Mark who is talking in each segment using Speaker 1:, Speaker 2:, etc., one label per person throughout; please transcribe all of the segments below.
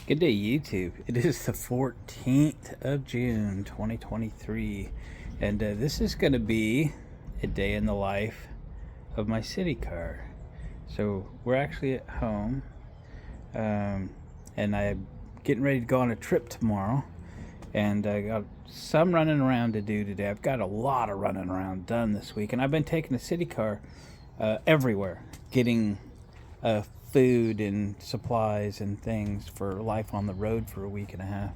Speaker 1: Good day, YouTube. It is the 14th of June, 2023, and this is going to be a day in the life of my Citicar. So we're actually at home, and I'm getting ready to go on a trip tomorrow, and I got some running around to do today. I've got a lot of running around done this week, and I've been taking the Citicar everywhere, getting food and supplies and things for life on the road for a week and a half.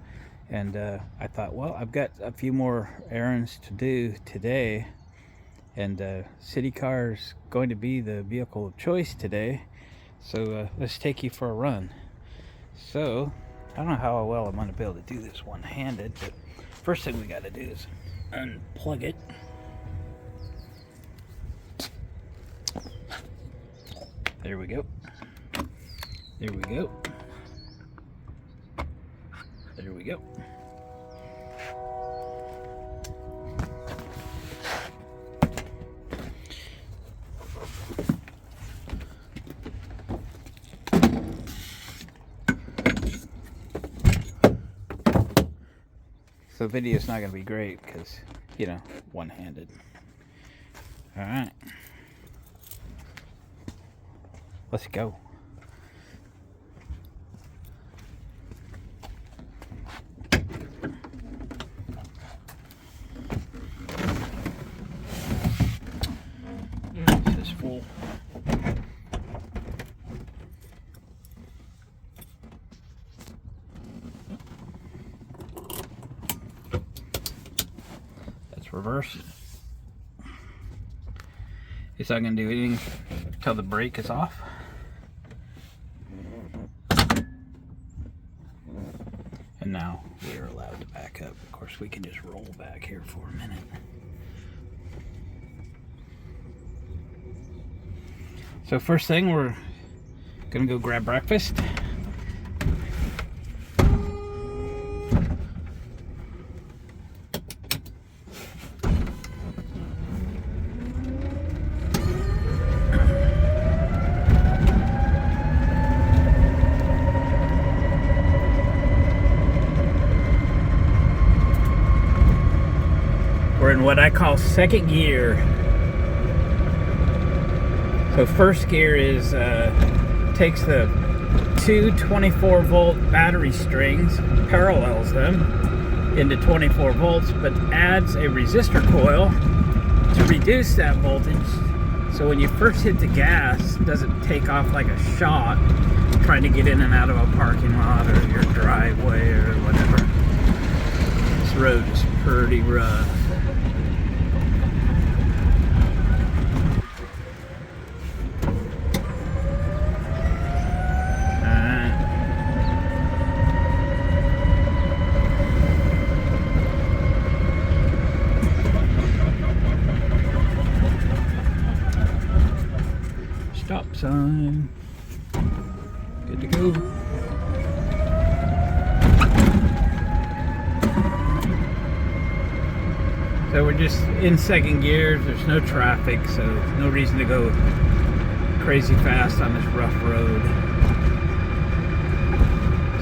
Speaker 1: And I thought, well, I've got a few more errands to do today, and Citicar is going to be the vehicle of choice today. So let's take you for a run. So I don't know how well I'm going to be able to do this one-handed, but first thing we got to do is unplug it. There we go. There we go. There we go. So the video is not going to be great because, you know, one-handed. All right. Let's go. This is full. That's reversed. It's not going to do anything until the brake is off. And now we are allowed to back up. Of course, we can just roll back here for a minute. So first thing, we're gonna go grab breakfast. We're in what I call second gear. So first gear is takes the two 24-volt battery strings, parallels them into 24 volts, but adds a resistor coil to reduce that voltage. So when you first hit the gas, it doesn't take off like a shot trying to get in and out of a parking lot or your driveway or whatever. This road is pretty rough. Stop sign. Good to go. So we're just in second gear. There's no traffic, so no reason to go crazy fast on this rough road.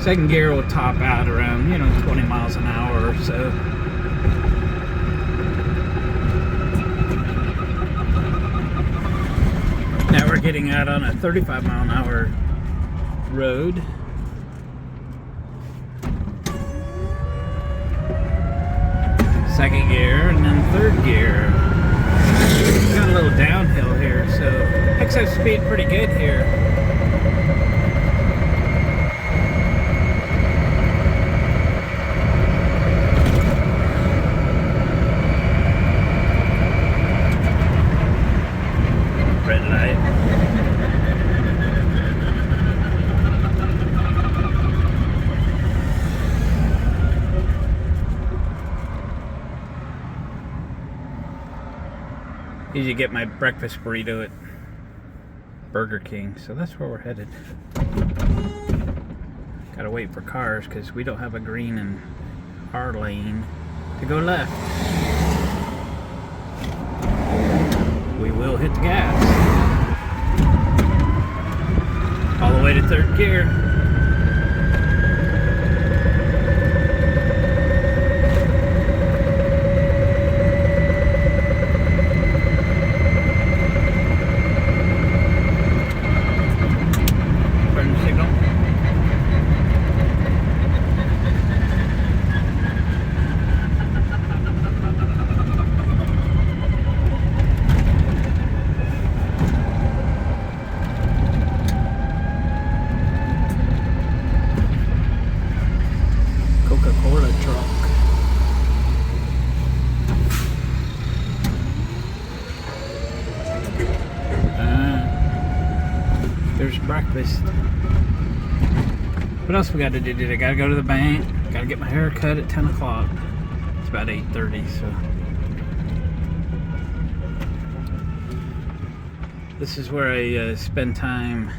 Speaker 1: Second gear will top out around, 20 miles an hour or so. Now we're getting out on a 35 mile an hour road. Second gear and then third gear. Got a little downhill here, so picks up speed pretty good here. Red light. Usually get my breakfast burrito at Burger King, so that's where we're headed. Gotta wait for cars because we don't have a green in our lane to go left. We will hit the gas. All the way to third gear. breakfast. What else we got to do today? I gotta go to the bank. Gotta get my hair cut at 10 o'clock. It's about 8:30, so. This is where I spend time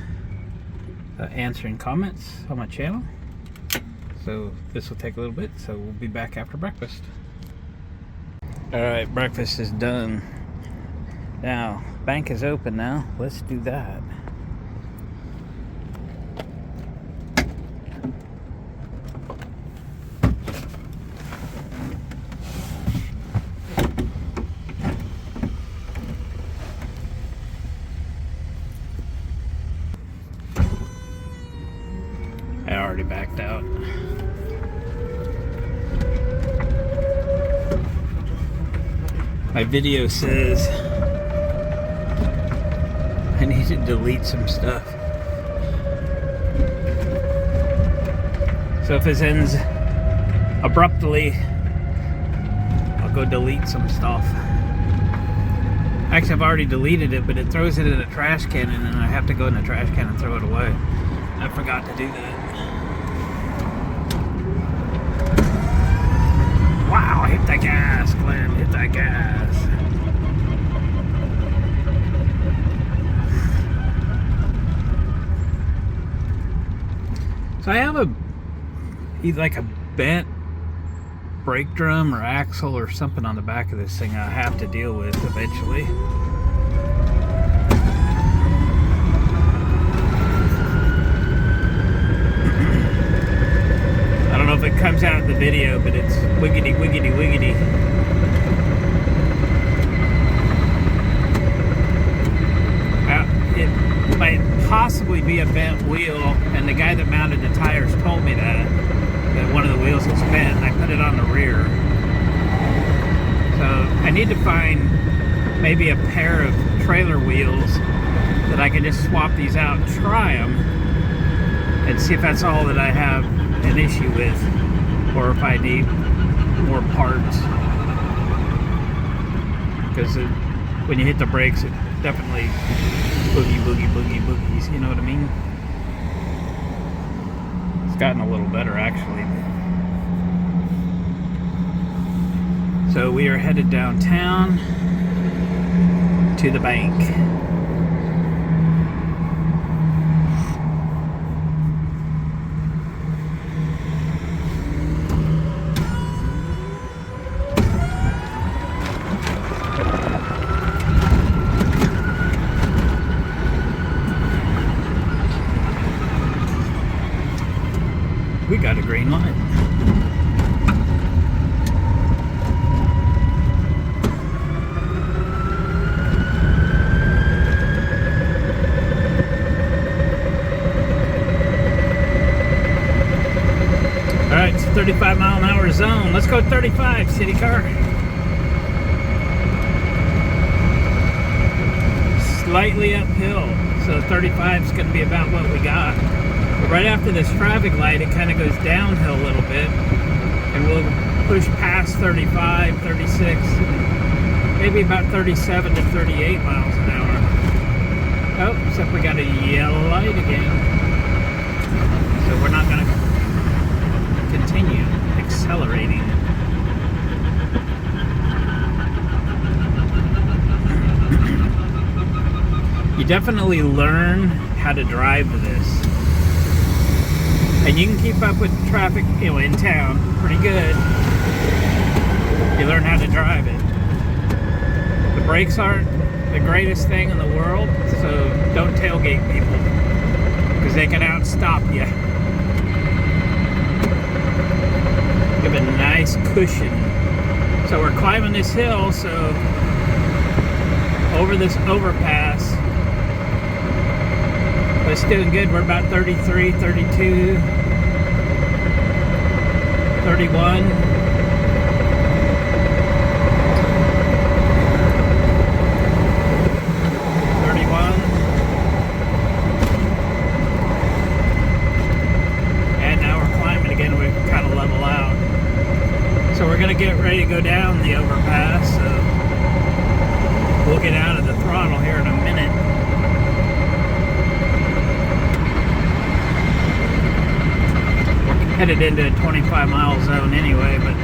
Speaker 1: answering comments on my channel. So this will take a little bit, so we'll be back after breakfast. Alright, breakfast is done. Now, bank is open now. Let's do that. I already backed out. My video says I need to delete some stuff. So if this ends abruptly, I'll go delete some stuff. Actually, I've already deleted it, but it throws it in a trash can, and then I have to go in the trash can and throw it away. I forgot to do that. Wow, hit the gas, Glenn, hit that gas. So I have either like a bent brake drum or axle or something on the back of this thing I have to deal with eventually. I don't know if it comes out in the video, but it's wiggity wiggity wiggity. It might possibly be a bent wheel, and the guy that mounted the tires told me that one of the wheels was bent, and I put it on the rear. So I need to find maybe a pair of trailer wheels that I can just swap these out and try them and see if that's all that I have an issue with, or if I need more parts. Because when you hit the brakes, it definitely boogie boogie boogie boogies, you know what I mean? It's gotten a little better actually. So we are headed downtown to the bank. We got a green light. All right, it's a 35-mile-an-hour zone. Let's go 35, city car. Slightly uphill, so 35 is going to be about what we got. Right after this traffic light, it kind of goes downhill a little bit, and we'll push past 35, 36, maybe about 37 to 38 miles an hour. Oh, except we got a yellow light again. So we're not going to continue accelerating. You definitely learn how to drive this. And you can keep up with traffic, you know, in town pretty good. You learn how to drive it. The brakes aren't the greatest thing in the world, so don't tailgate people, because they can outstop you. Give a nice cushion. So we're climbing this hill, so over this overpass. But it's doing good. We're about 33, 32, 31. And now we're climbing again. We kind of level out. So we're going to get ready to go down the overpass. So we'll get out of the throttle here in a minute. headed into a 25-mile zone anyway, but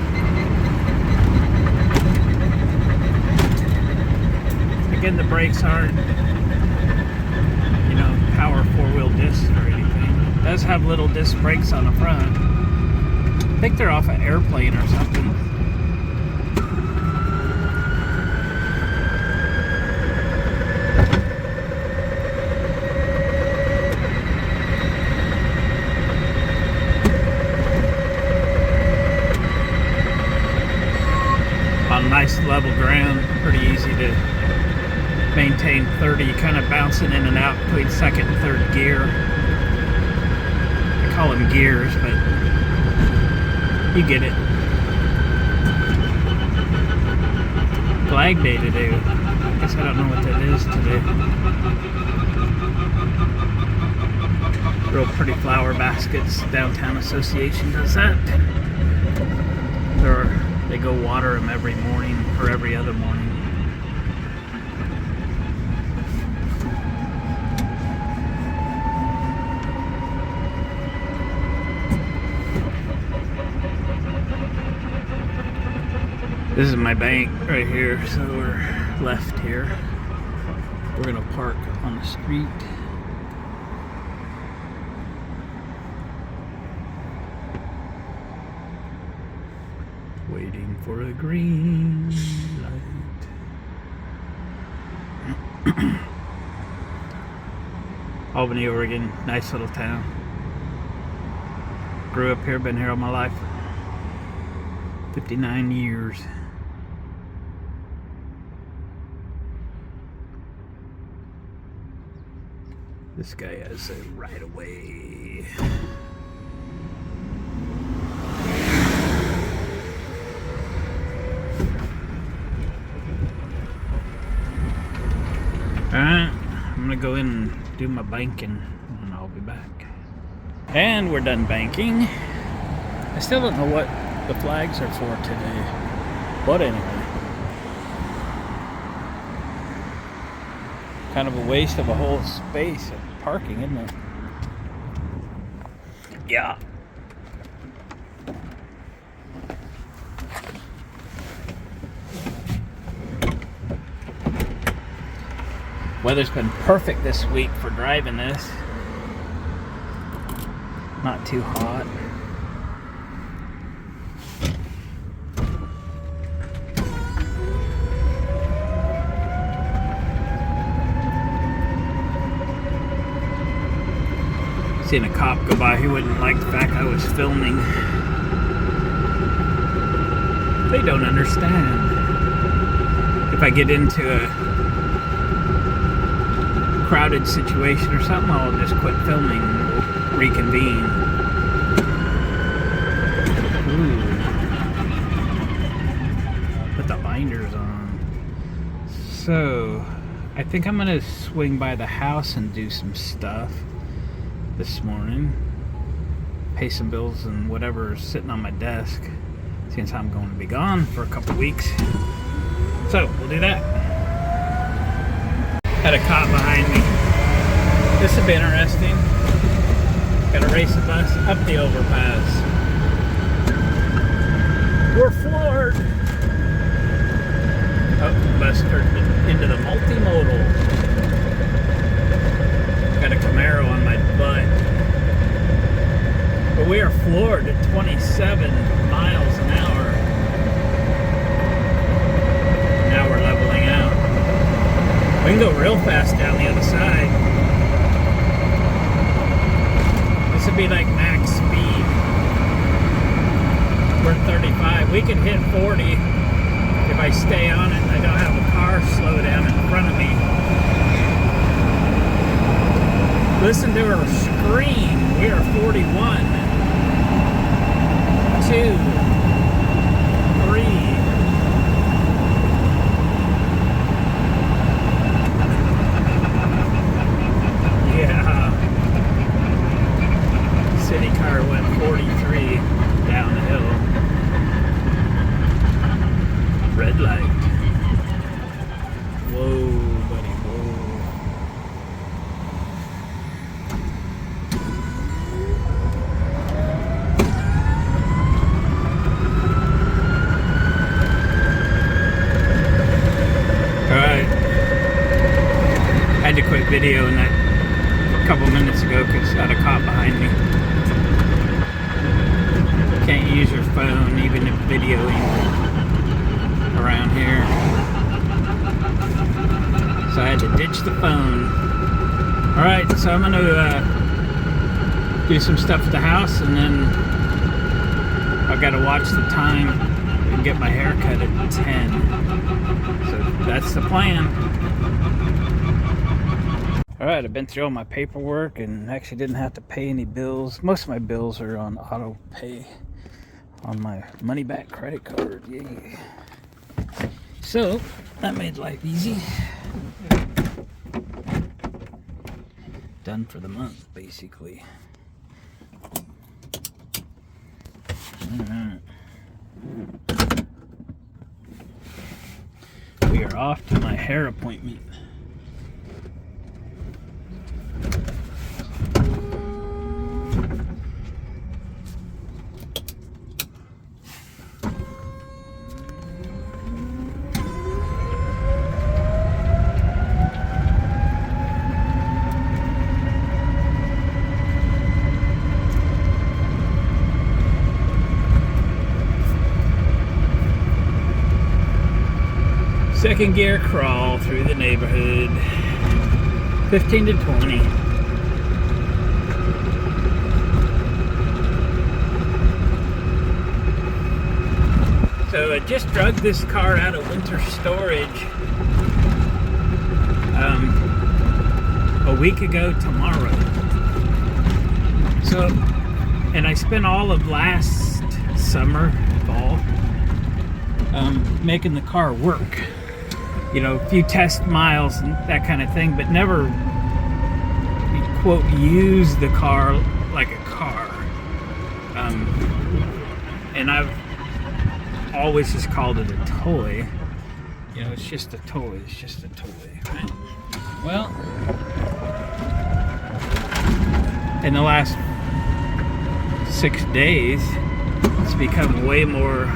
Speaker 1: again, the brakes aren't, you know, power four-wheel discs or anything. It does have little disc brakes on the front. I think they're off an airplane or something. On nice level ground, pretty easy to maintain 30, kind of bouncing in and out between second and third gear. I call them gears, but you get it. Flag Day today. I guess I don't know what that is today. Real pretty flower baskets. Downtown Association does that. They go water them every morning or every other morning. This is my bank right here, so we're left here. We're gonna park on the street. Waiting for a green light. Albany, Oregon, nice little town. Grew up here, been here all my life. 59 years. This guy has a right of way. Alright, I'm gonna go in and do my banking and I'll be back. And we're done banking. I still don't know what the flags are for today. But anyway. Kind of a waste of a whole space of parking, isn't it? Yeah. Weather's been perfect this week for driving this. Not too hot. Seen a cop go by, he wouldn't like the fact I was filming. They don't understand. If I get into a crowded situation or something, I'll just quit filming and we'll reconvene. Ooh. Put the binders on. So, I think I'm gonna swing by the house and do some stuff this morning. Pay some bills and whatever's sitting on my desk, since I'm going to be gone for a couple weeks. So, we'll do that. Had a cop behind me. This would be interesting. Gotta race a bus up the overpass. We're floored. Oh, the bus turned into the multimodal. Got a Camaro on my butt. But we are floored at 27 miles an hour. Now we're leveling out. We can go real fast down the other side. This would be like max speed. We're at 35. We can hit 40 if I stay on it and I don't have a car slow down in front of me. Listen to her scream. We are 41. 2, 3. Yeah. Citicar went 43 down the hill. Red light. Whoa, buddy, whoa. videoing that a couple minutes ago because I had a cop behind me. Can't use your phone even if videoing around here. So I had to ditch the phone. Alright, so I'm gonna do some stuff at the house, and then I've got to watch the time and get my hair cut at 10. So that's the plan. Alright, I've been through all my paperwork and actually didn't have to pay any bills. Most of my bills are on auto pay on my money back credit card. Yay. So that made life easy. Done for the month, basically. Alright. We are off to my hair appointment. Second gear crawl through the neighborhood, 15 to 20. So I just drug this car out of winter storage a week ago tomorrow. So, and I spent all of last summer, fall, making the car work. You know, a few test miles and that kind of thing, but never, quote, use the car like a car. And I've always just called it a toy. You know, it's just a toy. It's just a toy, right? Well, in the last 6 days, it's become way more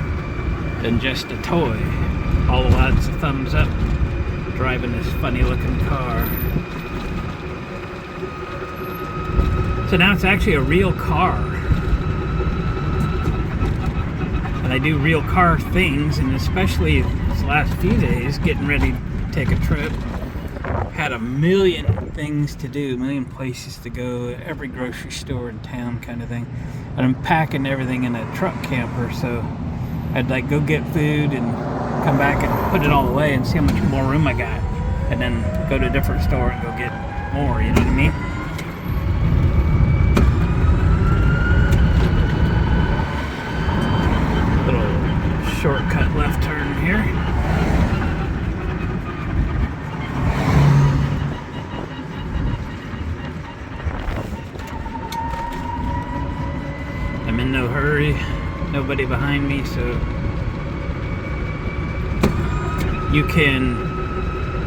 Speaker 1: than just a toy. All the while it's a thumbs up, driving this funny looking car. So now it's actually a real car. And I do real car things, and especially these last few days, getting ready to take a trip. Had a million things to do, a million places to go, every grocery store in town kind of thing. And I'm packing everything in a truck camper, so I'd like go get food and come back and put it all away and see how much more room I got, and then go to a different store and go get more, you know what I mean? Little shortcut left turn here. I'm in no hurry, nobody behind me, so you can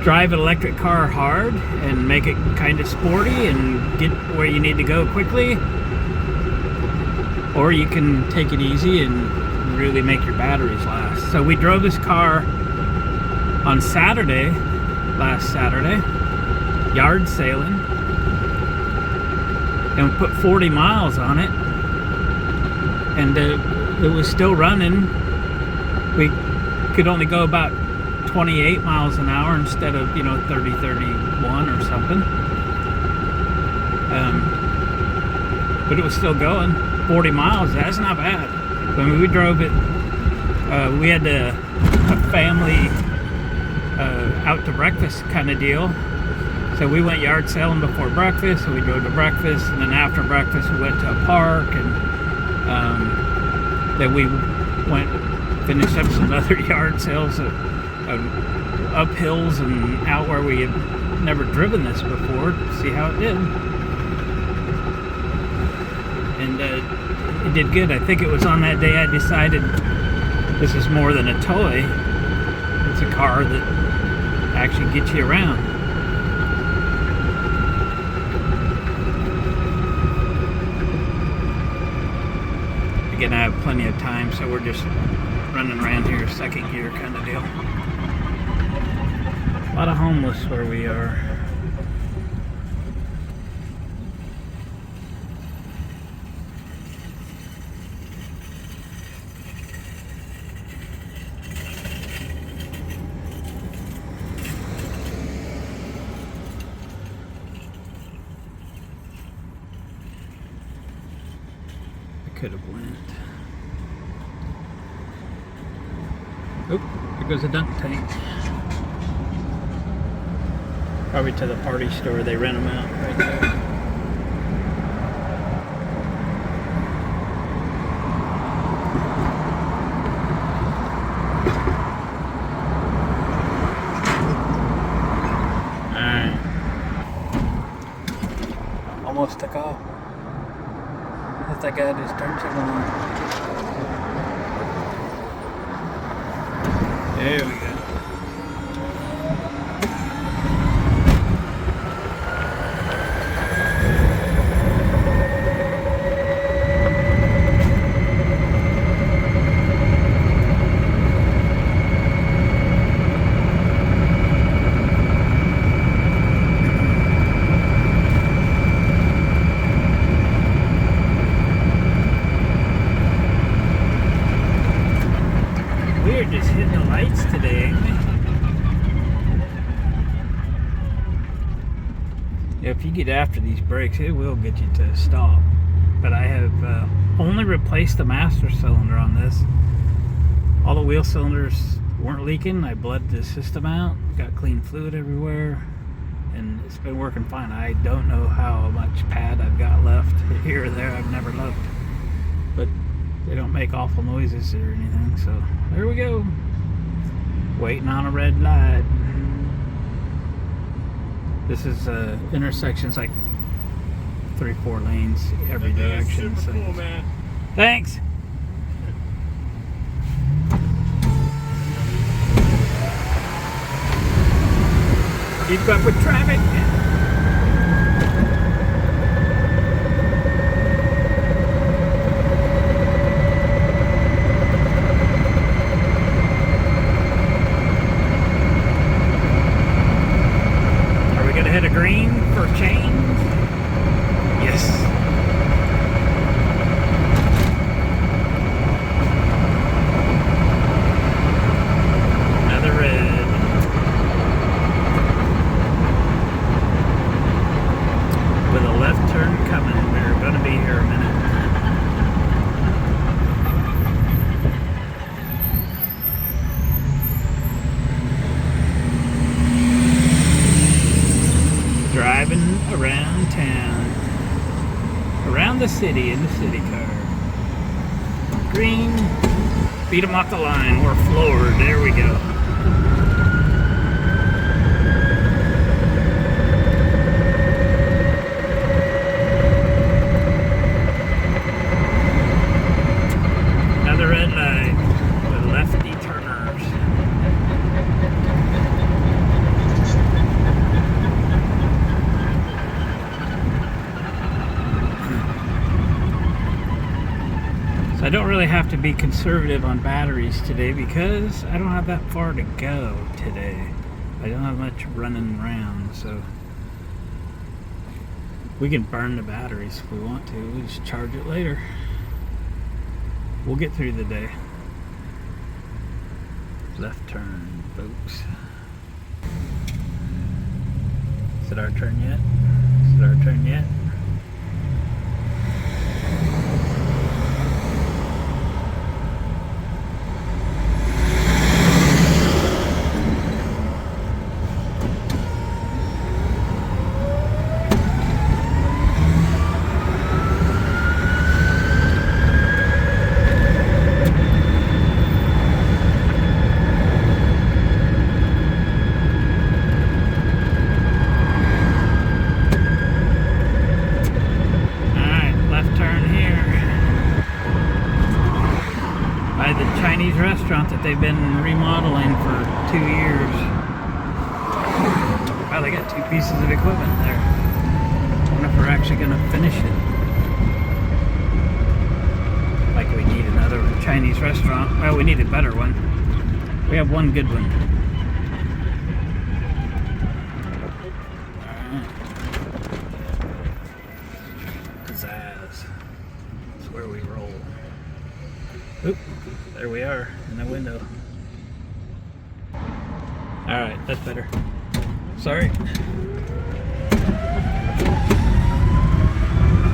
Speaker 1: drive an electric car hard and make it kind of sporty and get where you need to go quickly, or you can take it easy and really make your batteries last. So we drove this car on Saturday, last Saturday, yard sailing, and we put 40 miles on it, and it was still running. We could only go about 28 miles an hour instead of, 30, 31 or something. But it was still going. 40 miles, that's not bad. When we drove it, we had a family out to breakfast kind of deal. So we went yard sailing before breakfast, so we drove to breakfast, and then after breakfast we went to a park, and then we finished up some other yard sales up hills and out where we had never driven this before to see how it did. And it did good. I think it was on that day I decided this is more than a toy. It's a car that actually gets you around. Again, I have plenty of time, so we're just running around here, second gear kind of deal. A lot of homeless where we are. could have went. Oop, there goes a dunk tank. Probably to the party store. They rent them out right there. Almost took off. If that guy just turned something on. There we go. We're just hitting the lights today, ain't we? Yeah, if you get after these brakes, it will get you to stop. But I have only replaced the master cylinder on this. All the wheel cylinders weren't leaking. I bled the system out, got clean fluid everywhere, and it's been working fine. I don't know how much pad I've got left here or there. I've never looked. But they don't make awful noises or anything, so there we go. Waiting on a red light. This is intersections like 3-4 lanes every direction. So. Cool, man. Thanks. Keep up with traffic. Hit a green for change. Yes. Another red. With a left turn coming. We're going to be here a minute. Driving around town, around the city in the city car. Green, beat them off the line. We're floored. There we go. Another red light with lefty turners. I don't really have to be conservative on batteries today because I don't have that far to go today. I don't have much running around, so we can burn the batteries if we want to. We just charge it later. We'll get through the day. Left turn, folks. Is it our turn yet? Is it our turn yet? Chinese restaurant that they've been remodeling for 2 years. Wow, they got 2 pieces of equipment there. I wonder if we're actually going to finish it. Like we need another Chinese restaurant. Well, we need a better one. We have one good one. Alright. Pizzazz. That's where we roll. Oop, there we are in the window. Alright, that's better. Sorry.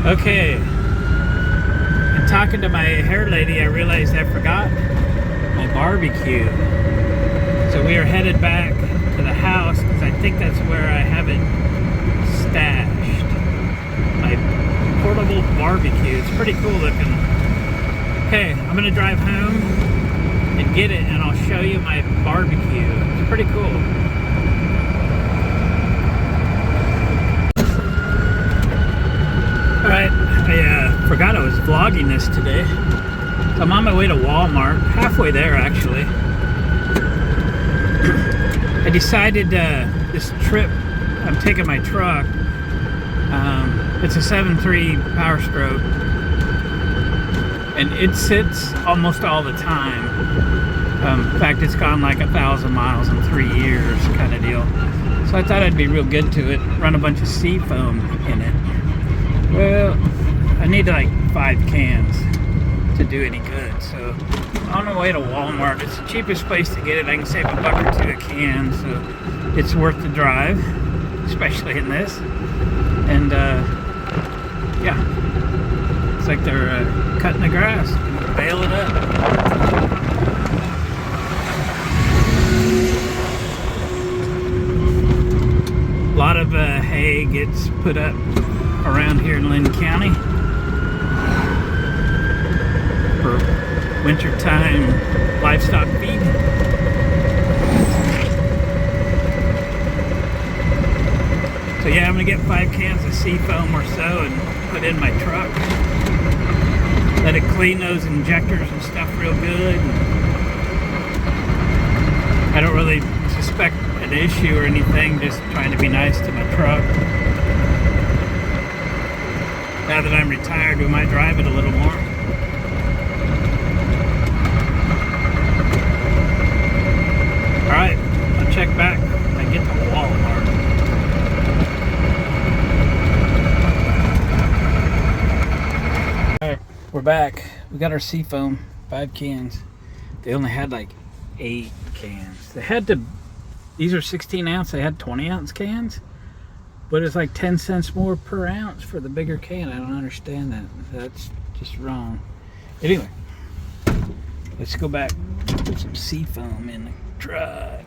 Speaker 1: Okay. talking to my hair lady, I realized I forgot my barbecue. So we are headed back to the house because I think that's where I have it stashed. My portable barbecue. It's pretty cool looking. Okay, I'm gonna drive home and get it, and I'll show you my barbecue. It's pretty cool. Alright, I forgot I was vlogging this today. So I'm on my way to Walmart, halfway there actually. I decided this trip, I'm taking my truck. It's a 7.3 Power Stroke, and it sits almost all the time. In fact, it's gone like 1,000 miles in 3 years kind of deal. So I thought I'd be real good to it, run a bunch of sea foam in it. Well, I need like 5 cans to do any good. So on the way to Walmart, it's the cheapest place to get it. I can save $1 or $2 a can, so it's worth the drive, especially in this. And yeah, it's like they're cutting the grass, bale it up. A lot of hay gets put up around here in Lynn County for wintertime livestock feed. So yeah, I'm gonna get 5 cans of sea foam or so and put in my truck. Let it clean those injectors and stuff real good. I don't really suspect an issue or anything, just trying to be nice to my truck. Now that I'm retired, we might drive it a little more. Alright, I'll check back when I get to Walmart. Alright, we're back. We got our sea foam, 5 cans. They only had like 8 cans. They had to, these are 16 ounce, they had 20 ounce cans. But it's like 10 cents more per ounce for the bigger can. I don't understand that. That's just wrong. Anyway, let's go back, put some sea foam in the truck.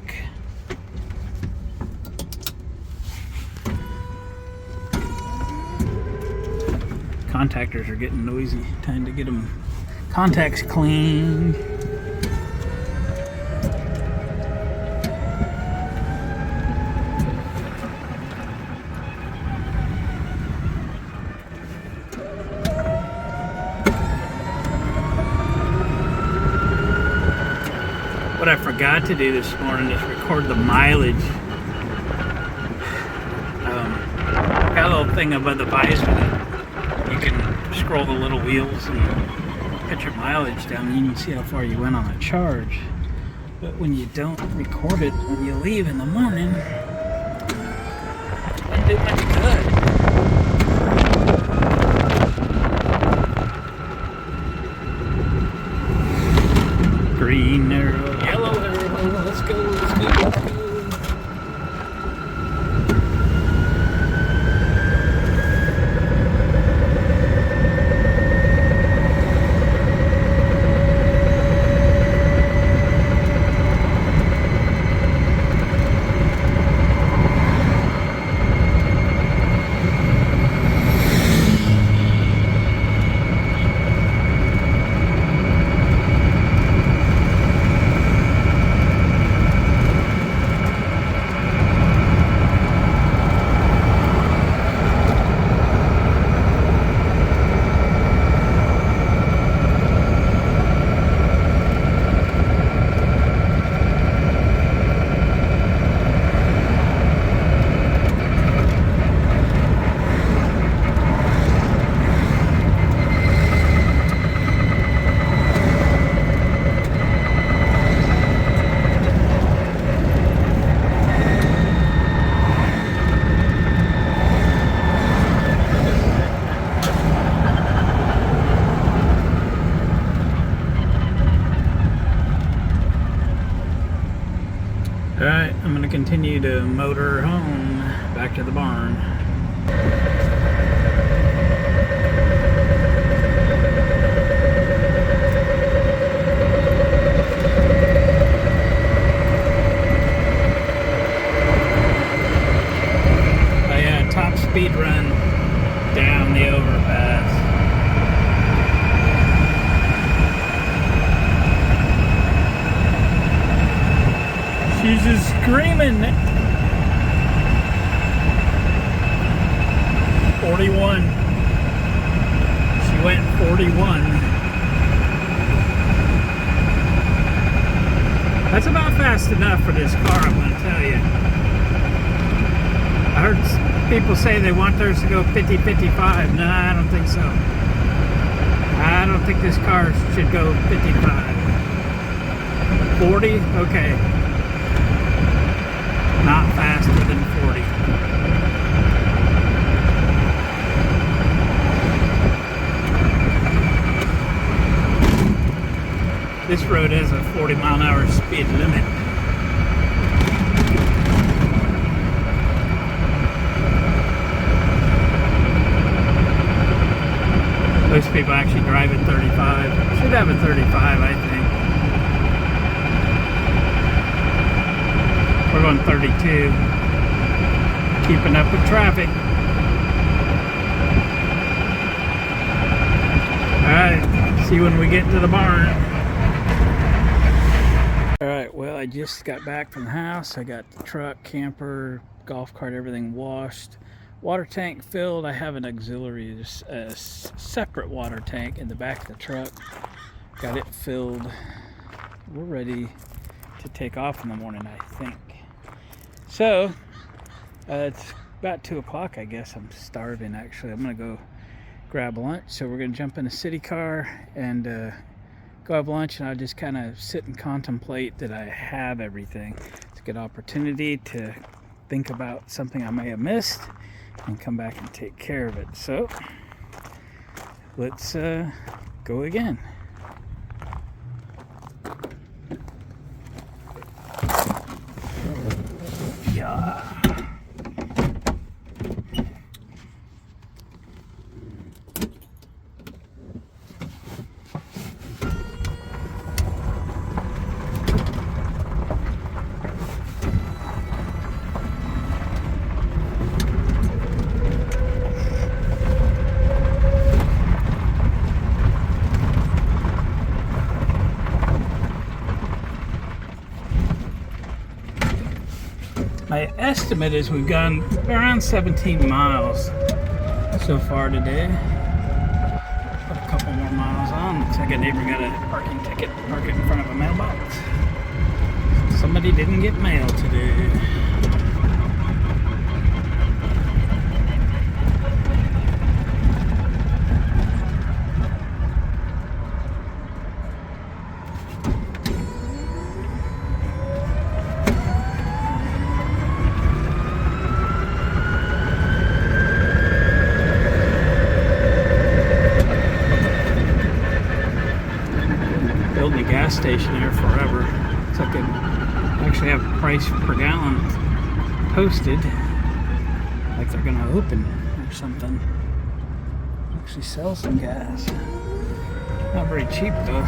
Speaker 1: Contactors are getting noisy. Time to get them contacts cleaned. What I forgot to do this morning is record the mileage. Got a little thing above the visor that you can scroll the little wheels and put your mileage down, and you can see how far you went on a charge. But when you don't record it when you leave in the morning, it doesn't do much good. Green arrow, yellow arrow, let's go, let's go, let's go. Alright, I'm going to continue to motor home back to the barn. She's just screaming. 41. She went 41. That's about fast enough for this car, I'm going to tell you. I heard people say they want theirs to go 50, 55. No, I don't think so. I don't think this car should go 55. 40? Okay. Not faster than 40. This road has a 40-mile-an-hour speed limit. Most people actually drive at 35. Should have a 35, I think. We're going 32. Keeping up with traffic. Alright, see you when we get to the barn. Alright, well, I just got back from the house. I got the truck, camper, golf cart, everything washed. Water tank filled. I have an auxiliary, just a separate water tank in the back of the truck. Got it filled. We're ready to take off in the morning, I think. So, it's about 2 o'clock, I guess. I'm starving, actually. I'm going to go grab lunch. So we're going to jump in a Citicar and go have lunch, and I'll just kind of sit and contemplate that I have everything. It's a good opportunity to think about something I may have missed and come back and take care of it. So let's go again. Yeah. My estimate is we've gone around 17 miles so far today. Put a couple more miles on. Looks like a neighbor got a parking ticket, park it in front of a mailbox. Somebody didn't get mail today. Building a gas station there forever. Looks like they actually have a price per gallon posted, like they're gonna open or something. Actually sell some gas. Not very cheap though.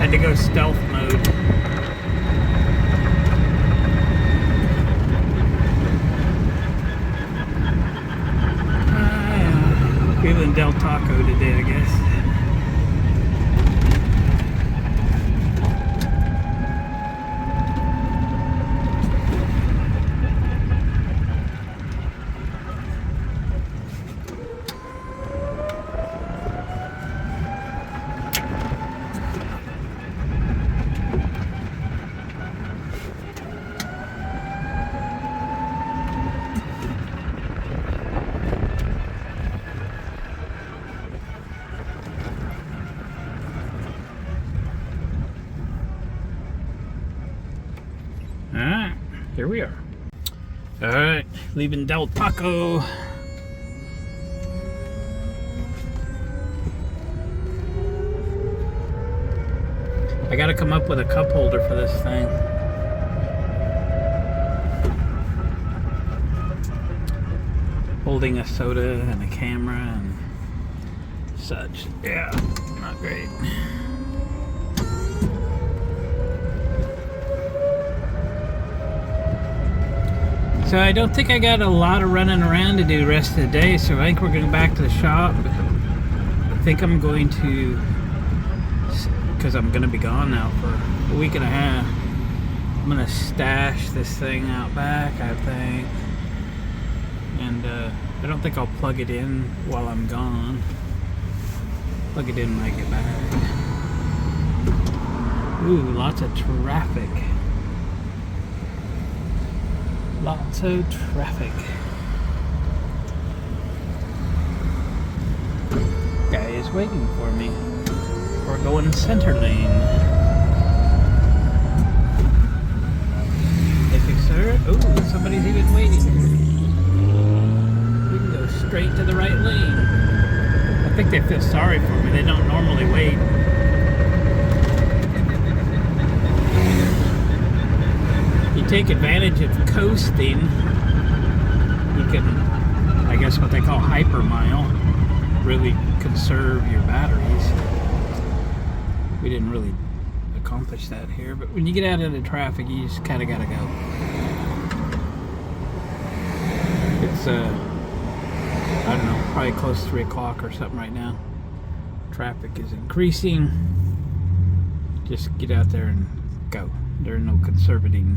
Speaker 1: To go stealth mode. Feeling Del Taco today, I guess. Alright, here we are. Alright, leaving Del Taco. I gotta come up with a cup holder for this thing. Holding a soda and a camera and such. Yeah, not great. So I don't think I got a lot of running around to do the rest of the day, so I think we're going back to the shop. I think I'm going to, because I'm going to be gone now for a week and a half, I'm going to stash this thing out back, I think. And I don't think I'll plug it in while I'm gone. Plug it in when I get back. Ooh, lots of traffic. Lots of traffic. Guy is waiting for me. We're going center lane. Thank you, sir. Ooh, somebody's even waiting. We can go straight to the right lane. I think they feel sorry for me. They don't normally wait. You take advantage of coasting. You can, I guess what they call hypermile, really conserve your batteries. We didn't really accomplish that here, but when you get out into traffic, you just kind of gotta go. It's I don't know, probably close to 3 o'clock or something right now. Traffic is increasing. Just get out there and go. There's no conserving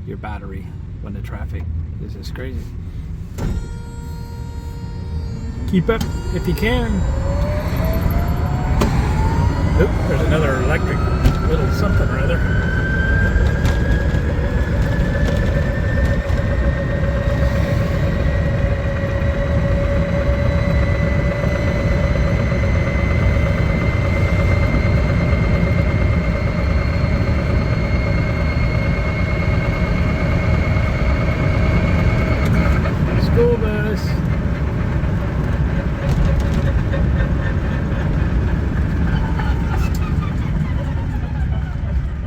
Speaker 1: your battery when the traffic is this crazy. Keep up if you can. Oop, there's another electric little something or other.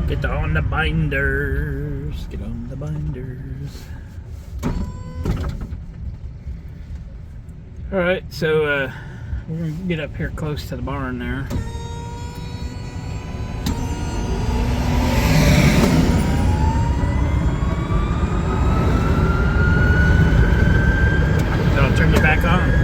Speaker 1: Get on the binders. Get on the binders. Alright, so we're going to get up here close to the barn there. So I'll turn you back on.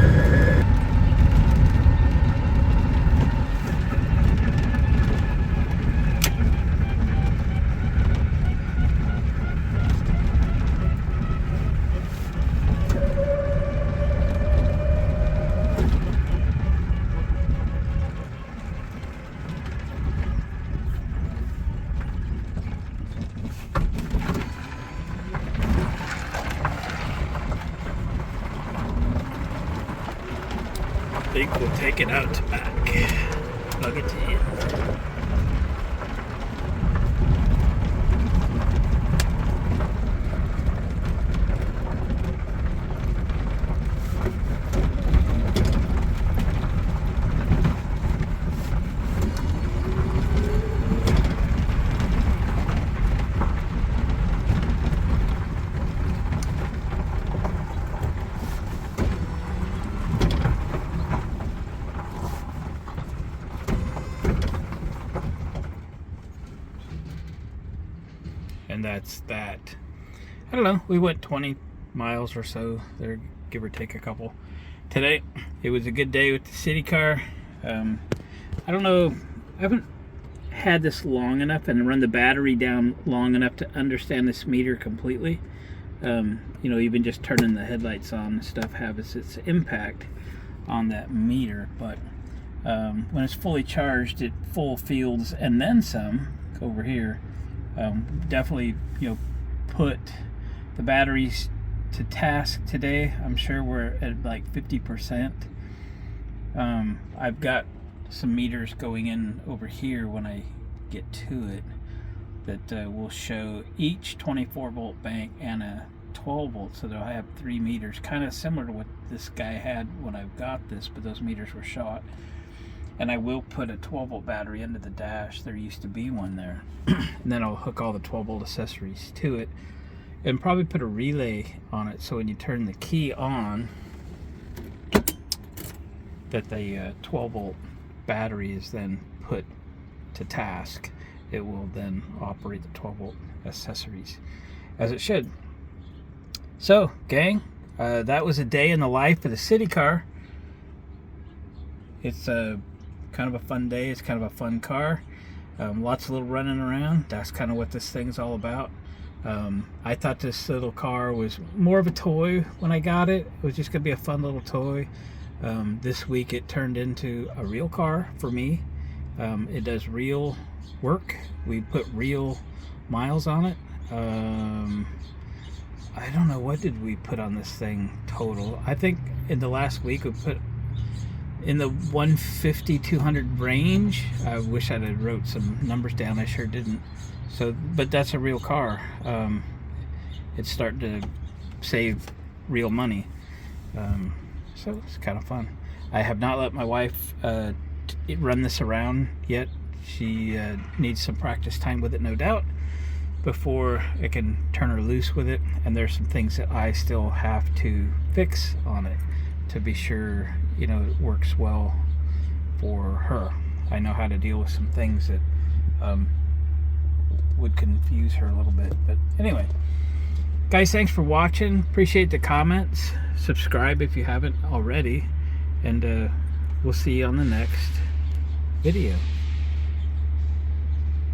Speaker 1: I think we'll take it out back. Plug it in. And that's that. I don't know, we went 20 miles or so there, give or take a couple today. It was a good day with the Citicar. I don't know, I haven't had this long enough and run the battery down long enough to understand this meter completely. You know, even just turning the headlights on and stuff has its impact on that meter, but when it's fully charged at full fields and then some over here, definitely, you know, put the batteries to task today. I'm sure we're at like 50%. I've got some meters going in over here when I get to it, that will show each 24 volt bank and a 12 volt, so that I have 3 meters, kind of similar to what this guy had when I got this, but those meters were shot. And I will put a 12 volt battery into the dash. There used to be one there. And then I'll hook all the 12 volt accessories to it, and probably put a relay on it, so when you turn the key on, that the 12 volt battery is then put to task. It will then operate the 12 volt accessories as it should. So, gang, that was a day in the life of the Citicar. It's kind of a fun day. It's kind of a fun car. Lots of little running around. That's kind of what this thing's all about. I thought this little car was more of a toy when I got it. It was just going to be a fun little toy. This week it turned into a real car for me. It does real work. We put real miles on it. I don't know, what did we put on this thing total? I think in the last week we put in the 150-200 range. I wish I'd have wrote some numbers down. I sure didn't. So, but that's a real car. It's starting to save real money. So it's kind of fun. I have not let my wife run this around yet. She needs some practice time with it, no doubt, before I can turn her loose with it. And there's some things that I still have to fix on it to be sure, you know, it works well for her. I know how to deal with some things that would confuse her a little bit. But anyway, guys, thanks for watching. Appreciate the comments. Subscribe if you haven't already, and we'll see you on the next video.